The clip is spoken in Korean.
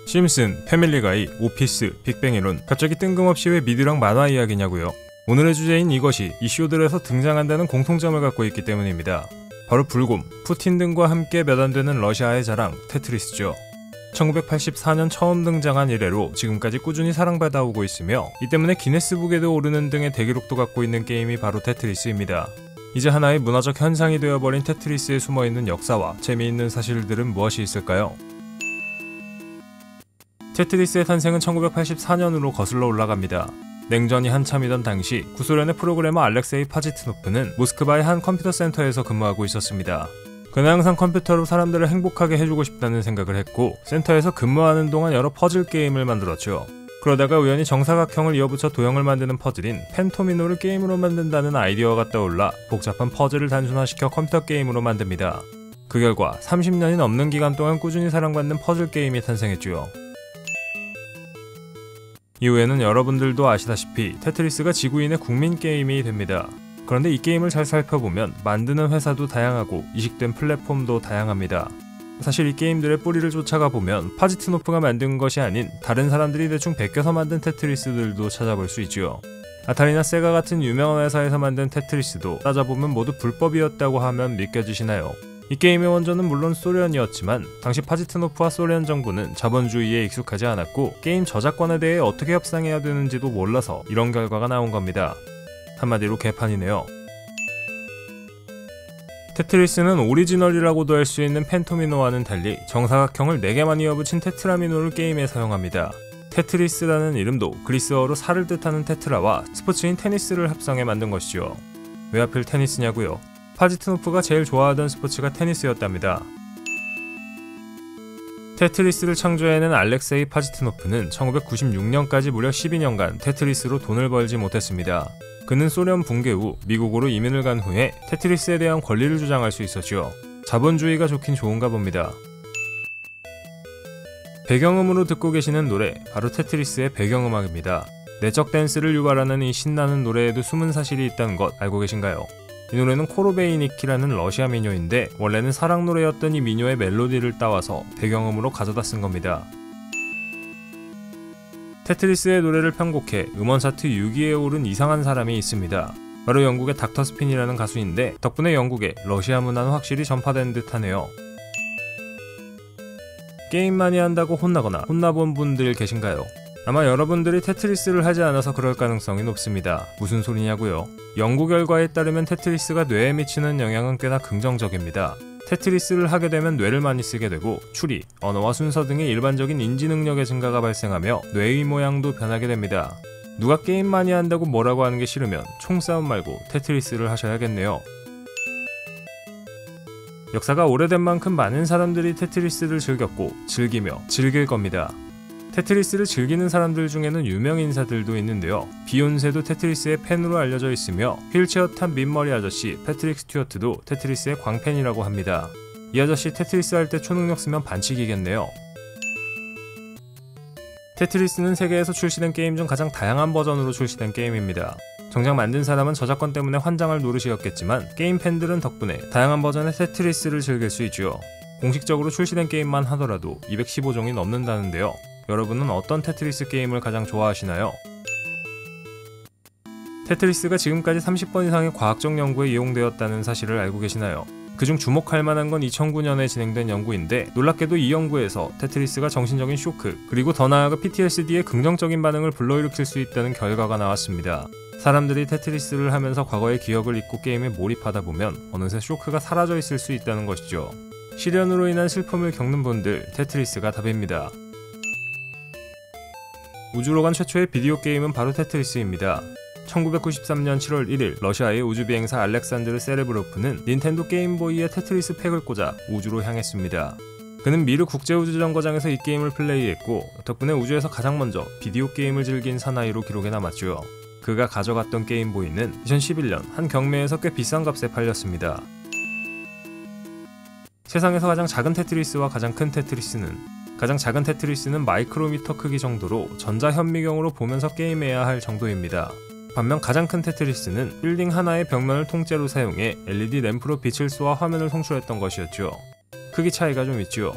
심슨, 패밀리가이, 오피스, 빅뱅이론, 갑자기 뜬금없이 왜 미드랑 만화 이야기냐고요? 오늘의 주제인 이것이 이슈들에서 등장한다는 공통점을 갖고 있기 때문입니다. 바로 불곰, 푸틴 등과 함께 몇 안 되는 러시아의 자랑, 테트리스죠. 1984년 처음 등장한 이래로 지금까지 꾸준히 사랑받아 오고 있으며 이 때문에 기네스북에도 오르는 등의 대기록도 갖고 있는 게임이 바로 테트리스입니다. 이제 하나의 문화적 현상이 되어버린 테트리스에 숨어있는 역사와 재미있는 사실들은 무엇이 있을까요? 테트리스의 탄생은 1984년으로 거슬러 올라갑니다. 냉전이 한참이던 당시 구소련의 프로그래머 알렉세이 파지트노프는 모스크바의 한 컴퓨터 센터에서 근무하고 있었습니다. 그는 항상 컴퓨터로 사람들을 행복하게 해주고 싶다는 생각을 했고 센터에서 근무하는 동안 여러 퍼즐 게임을 만들었죠. 그러다가 우연히 정사각형을 이어붙여 도형을 만드는 퍼즐인 펜토미노를 게임으로 만든다는 아이디어가 떠올라 복잡한 퍼즐을 단순화시켜 컴퓨터 게임으로 만듭니다. 그 결과 30년이 넘는 기간 동안 꾸준히 사랑받는 퍼즐 게임이 탄생했죠. 이후에는 여러분들도 아시다시피 테트리스가 지구인의 국민 게임이 됩니다. 그런데 이 게임을 잘 살펴보면 만드는 회사도 다양하고 이식된 플랫폼도 다양합니다. 사실 이 게임들의 뿌리를 쫓아가 보면 파지트노프가 만든 것이 아닌 다른 사람들이 대충 베껴서 만든 테트리스들도 찾아볼 수 있지요. 아타리나 세가 같은 유명한 회사에서 만든 테트리스도 따져보면 모두 불법이었다고 하면 믿겨지시나요? 이 게임의 원조는 물론 소련이었지만 당시 파지트노프와 소련 정부는 자본주의에 익숙하지 않았고 게임 저작권에 대해 어떻게 협상해야 되는지도 몰라서 이런 결과가 나온 겁니다. 한마디로 개판이네요. 테트리스는 오리지널이라고도 할 수 있는 펜토미노와는 달리 정사각형을 4개만 이어붙인 테트라미노를 게임에 사용합니다. 테트리스라는 이름도 그리스어로 살을 뜻하는 테트라와 스포츠인 테니스를 합성해 만든 것이죠. 왜 하필 테니스냐고요? 파지트노프가 제일 좋아하던 스포츠가 테니스였답니다. 테트리스를 창조해낸 알렉세이 파지트노프는 1996년까지 무려 12년간 테트리스로 돈을 벌지 못했습니다. 그는 소련 붕괴 후 미국으로 이민을 간 후에 테트리스에 대한 권리를 주장할 수 있었죠. 자본주의가 좋긴 좋은가 봅니다. 배경음으로 듣고 계시는 노래, 바로 테트리스의 배경음악입니다. 내적 댄스를 유발하는 이 신나는 노래에도 숨은 사실이 있다는 것 알고 계신가요? 이 노래는 코로베이니키라는 러시아 민요인데 원래는 사랑 노래였던 이 민요의 멜로디를 따와서 배경음으로 가져다 쓴 겁니다. 테트리스의 노래를 편곡해 음원 차트 6위에 오른 이상한 사람이 있습니다. 바로 영국의 닥터 스핀이라는 가수인데 덕분에 영국에 러시아 문화는 확실히 전파된 듯 하네요. 게임 많이 한다고 혼나거나 혼나본 분들 계신가요? 아마 여러분들이 테트리스를 하지 않아서 그럴 가능성이 높습니다. 무슨 소리냐고요? 연구 결과에 따르면 테트리스가 뇌에 미치는 영향은 꽤나 긍정적입니다. 테트리스를 하게 되면 뇌를 많이 쓰게 되고 추리, 언어와 순서 등의 일반적인 인지 능력의 증가가 발생하며 뇌의 모양도 변하게 됩니다. 누가 게임 많이 한다고 뭐라고 하는 게 싫으면 총싸움 말고 테트리스를 하셔야겠네요. 역사가 오래된 만큼 많은 사람들이 테트리스를 즐겼고 즐기며 즐길 겁니다. 테트리스를 즐기는 사람들 중에는 유명 인사들도 있는데요. 비욘세도 테트리스의 팬으로 알려져 있으며 휠체어 탄 민머리 아저씨 패트릭 스튜어트도 테트리스의 광팬이라고 합니다. 이 아저씨 테트리스 할 때 초능력 쓰면 반칙이겠네요. 테트리스는 세계에서 출시된 게임 중 가장 다양한 버전으로 출시된 게임입니다. 정작 만든 사람은 저작권 때문에 환장할 노릇이었겠지만 게임 팬들은 덕분에 다양한 버전의 테트리스를 즐길 수 있죠. 공식적으로 출시된 게임만 하더라도 215종이 넘는다는데요. 여러분은 어떤 테트리스 게임을 가장 좋아하시나요? 테트리스가 지금까지 30번 이상의 과학적 연구에 이용되었다는 사실을 알고 계시나요? 그중 주목할 만한 건 2009년에 진행된 연구인데 놀랍게도 이 연구에서 테트리스가 정신적인 쇼크 그리고 더 나아가 PTSD의 긍정적인 반응을 불러일으킬 수 있다는 결과가 나왔습니다. 사람들이 테트리스를 하면서 과거의 기억을 잊고 게임에 몰입하다 보면 어느새 쇼크가 사라져 있을 수 있다는 것이죠. 시련으로 인한 슬픔을 겪는 분들, 테트리스가 답입니다. 우주로 간 최초의 비디오 게임은 바로 테트리스입니다. 1993년 7월 1일 러시아의 우주비행사 알렉산드르 세레브로프는 닌텐도 게임보이에 테트리스 팩을 꽂아 우주로 향했습니다. 그는 미르 국제우주정거장에서 이 게임을 플레이했고 덕분에 우주에서 가장 먼저 비디오 게임을 즐긴 사나이로 기록에 남았죠. 그가 가져갔던 게임보이는 2011년 한 경매에서 꽤 비싼 값에 팔렸습니다. 세상에서 가장 작은 테트리스와 가장 큰 테트리스는 가장 작은 테트리스는 마이크로미터 크기 정도로 전자현미경으로 보면서 게임해야 할 정도입니다. 반면 가장 큰 테트리스는 빌딩 하나의 벽면을 통째로 사용해 LED 램프로 빛을 쏘아 화면을 송출했던 것이었죠. 크기 차이가 좀 있죠.